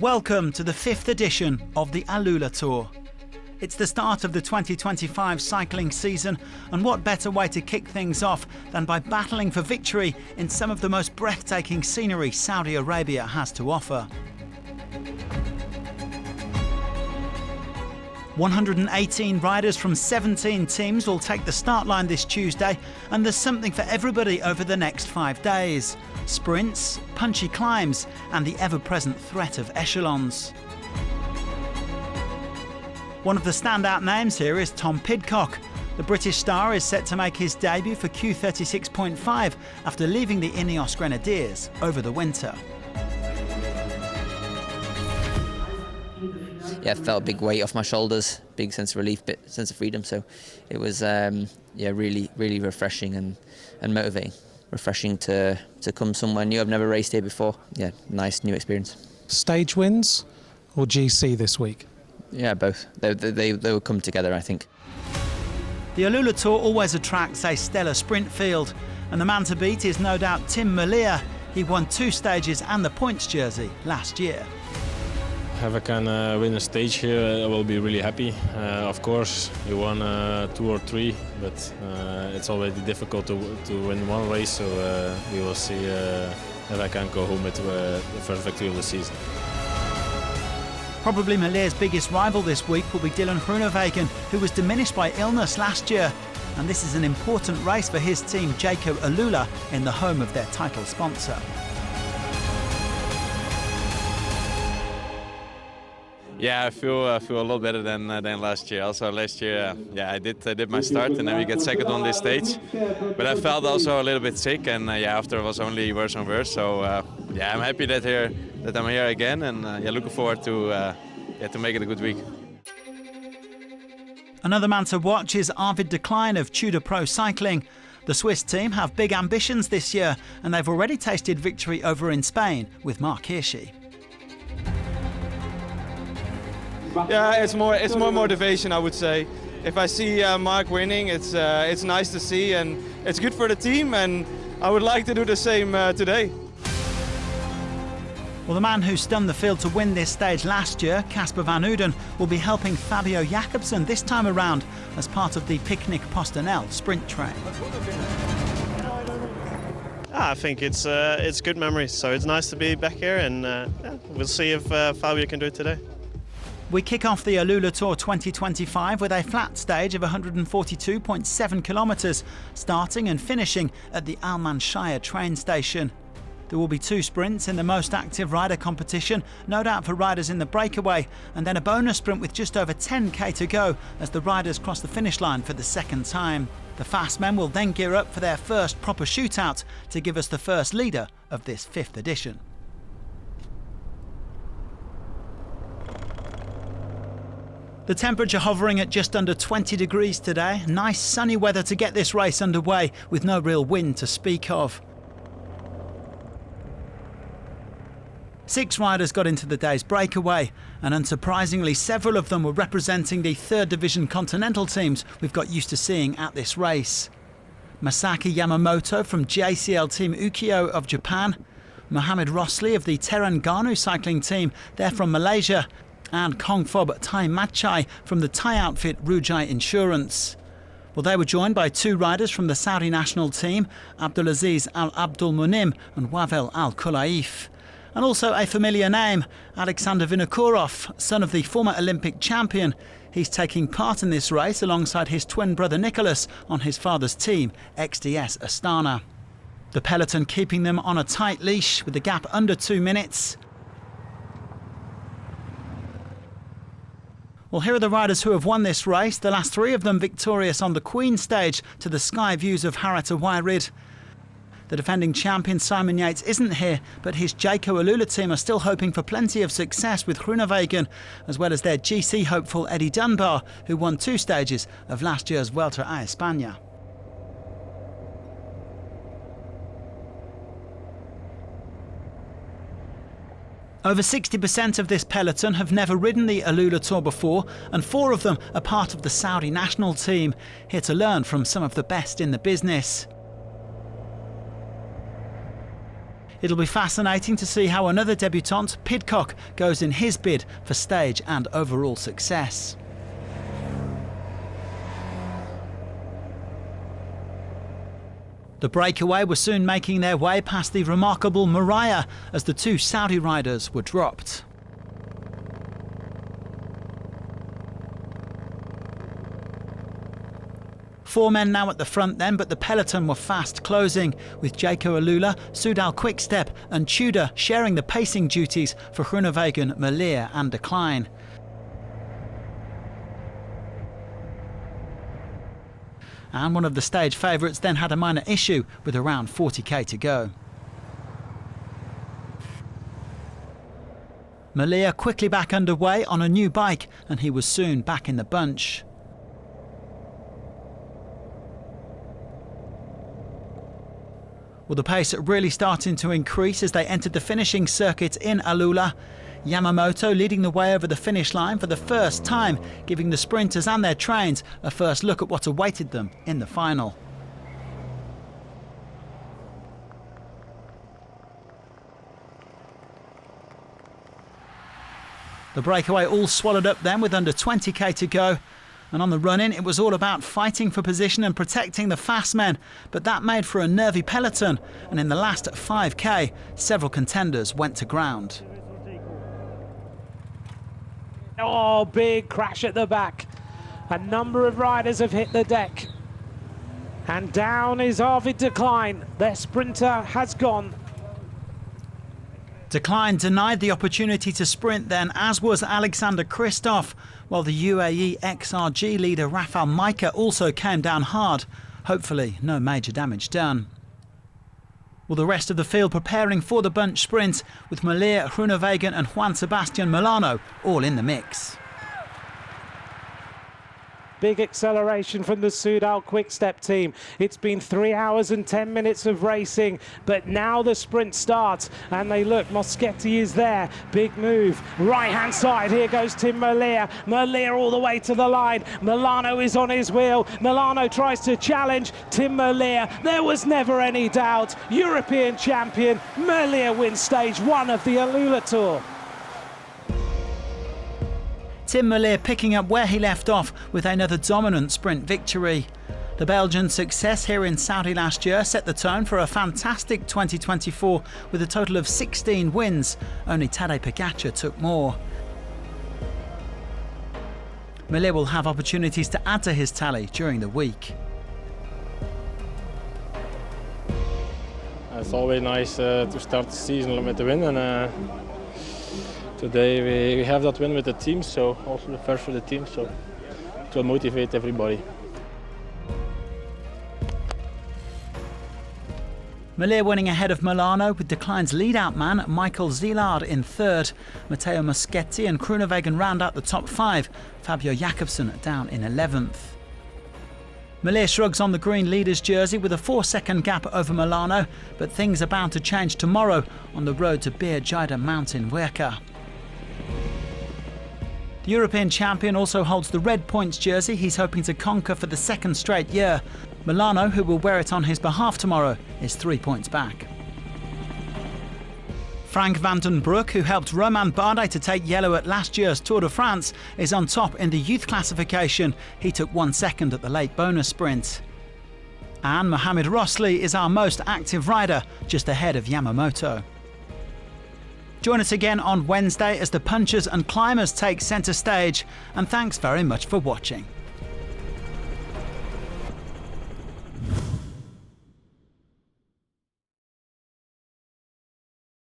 Welcome to the 5th edition of the Alula Tour. It's the start of the 2025 cycling season, and what better way to kick things off than by battling for victory in some of the most breathtaking scenery Saudi Arabia has to offer. 118 riders from 17 teams will take the start line this Tuesday, and there's something for everybody over the next 5 days. Sprints, punchy climbs, and the ever-present threat of echelons. One of the standout names here is Tom Pidcock. The British star is set to make his debut for Q36.5 after leaving the Ineos Grenadiers over the winter. Yeah, I felt a big weight off my shoulders, big sense of relief, bit sense of freedom. So it was really refreshing and motivating. Refreshing to come somewhere new. I've never raced here before. Yeah, nice new experience. Stage wins or GC this week? Yeah, both. They will come together, I think. The Alula Tour always attracts a stellar sprint field, and the man to beat is no doubt Tim Merlier. He won 2 stages and the points jersey last year. If I can win a stage here, I will be really happy. Of course, you won 2 or 3, but it's already difficult to win one race, so we will see if I can go home with the first victory of the season. Probably Merlier's biggest rival this week will be Dylan Groenewegen, who was diminished by illness last year. And this is an important race for his team, Jayco Alula, in the home of their title sponsor. Yeah, I feel a lot better than last year. Also last year, I did my start, and then we get second on this stage. But I felt also a little bit sick, and after it was only worse and worse. So I'm happy that I'm here again, and looking forward to make it a good week. Another man to watch is Arvid de Klein of Tudor Pro Cycling. The Swiss team have big ambitions this year, and they've already tasted victory over in Spain with Mark Hirschi. Yeah, it's more motivation, I would say. If I see Mark winning, it's nice to see, and it's good for the team, and I would like to do the same today. Well, the man who stunned the field to win this stage last year, Casper Van Uden, will be helping Fabio Jakobsen this time around as part of the Picnic Posternel sprint train. I think it's good memories, so it's nice to be back here, and we'll see if Fabio can do it today. We kick off the Alula Tour 2025 with a flat stage of 142.7 kilometres, starting and finishing at the Al Manshaya train station. There will be 2 sprints in the most active rider competition, no doubt for riders in the breakaway, and then a bonus sprint with just over 10k to go as the riders cross the finish line for the second time. The fast men will then gear up for their first proper shootout to give us the first leader of this 5th edition. The temperature hovering at just under 20 degrees today. Nice sunny weather to get this race underway with no real wind to speak of. 6 riders got into the day's breakaway, and unsurprisingly several of them were representing the 3rd Division Continental teams we've got used to seeing at this race. Masaki Yamamoto from JCL Team Ukyo of Japan, Mohamed Rosli of the Terengganu cycling team, they're from Malaysia, and Kongfob Tai Machai from the Thai outfit Rujai Insurance. Well, they were joined by 2 riders from the Saudi national team, Abdulaziz Al Abdul Munim and Wavel Al Khulaif. And also a familiar name, Alexander Vinokurov, son of the former Olympic champion. He's taking part in this race alongside his twin brother Nicholas on his father's team, XDS Astana. The peloton keeping them on a tight leash with the gap under 2 minutes. Well, here are the riders who have won this race, the last 3 of them victorious on the Queen stage to the sky views of Harata Wairid. The defending champion Simon Yates isn't here, but his Jayco Alula team are still hoping for plenty of success with Groenewegen, as well as their GC hopeful Eddie Dunbar, who won 2 stages of last year's Vuelta a España. Over 60% of this peloton have never ridden the Alula Tour before, and 4 of them are part of the Saudi national team, here to learn from some of the best in the business. It'll be fascinating to see how another debutant, Pidcock, goes in his bid for stage and overall success. The breakaway were soon making their way past the remarkable Mariah as the two Saudi riders were dropped. Four men now at the front then, but the peloton were fast closing, with Jaco Alula, Soudal Quickstep and Tudor sharing the pacing duties for Groenewegen, Merlier and Decline. And one of the stage favourites then had a minor issue with around 40k to go. Merlier quickly back underway on a new bike, and he was soon back in the bunch. Well, the pace really starting to increase as they entered the finishing circuit in Alula. Yamamoto leading the way over the finish line for the first time, giving the sprinters and their trains a first look at what awaited them in the final. The breakaway all swallowed up then with under 20k to go. And on the run-in, it was all about fighting for position and protecting the fast men. But that made for a nervy peloton. And in the last 5k, several contenders went to ground. Oh, big crash at the back. A number of riders have hit the deck. And down is Arvid Decline. Their sprinter has gone. Decline denied the opportunity to sprint then, as was Alexander Kristoff, while the UAE XRG leader Rafał Majka also came down hard. Hopefully no major damage done. Well, the rest of the field preparing for the bunch sprint, with Merlier, Groenewegen and Juan Sebastian Molano all in the mix. Big acceleration from the Soudal Quickstep team. It's been 3 hours and 10 minutes of racing, but now the sprint starts and they look, Moschetti is there. Big move, right hand side, here goes Tim Merlier. Merlier all the way to the line. Milano is on his wheel. Milano tries to challenge Tim Merlier. There was never any doubt. European champion, Merlier wins stage 1 of the Alula Tour. Tim Merlier picking up where he left off with another dominant sprint victory. The Belgian success here in Saudi last year set the tone for a fantastic 2024 with a total of 16 wins. Only Tadej Pogačar took more. Merlier will have opportunities to add to his tally during the week. It's always nice to start the season with the win, and today we have that win with the team, so also the first for the team, so it will motivate everybody. Merlier winning ahead of Milano with Decline's lead-out man Michael Zielard in third. Matteo Moschetti and Groenewegen round out the top 5. Fabio Jakobsen down in 11th. Merlier shrugs on the green leader's jersey with a 4-second gap over Milano, but things are bound to change tomorrow on the road to Bir Jaya Mountain Werka. The European champion also holds the red points jersey he's hoping to conquer for the second straight year. Milano, who will wear it on his behalf tomorrow, is 3 points back. Frank van den Broek, who helped Romain Bardet to take yellow at last year's Tour de France, is on top in the youth classification. He took 1 second at the late bonus sprint. And Mohamed Rosli is our most active rider, just ahead of Yamamoto. Join us again on Wednesday as the punchers and climbers take centre stage, and thanks very much for watching.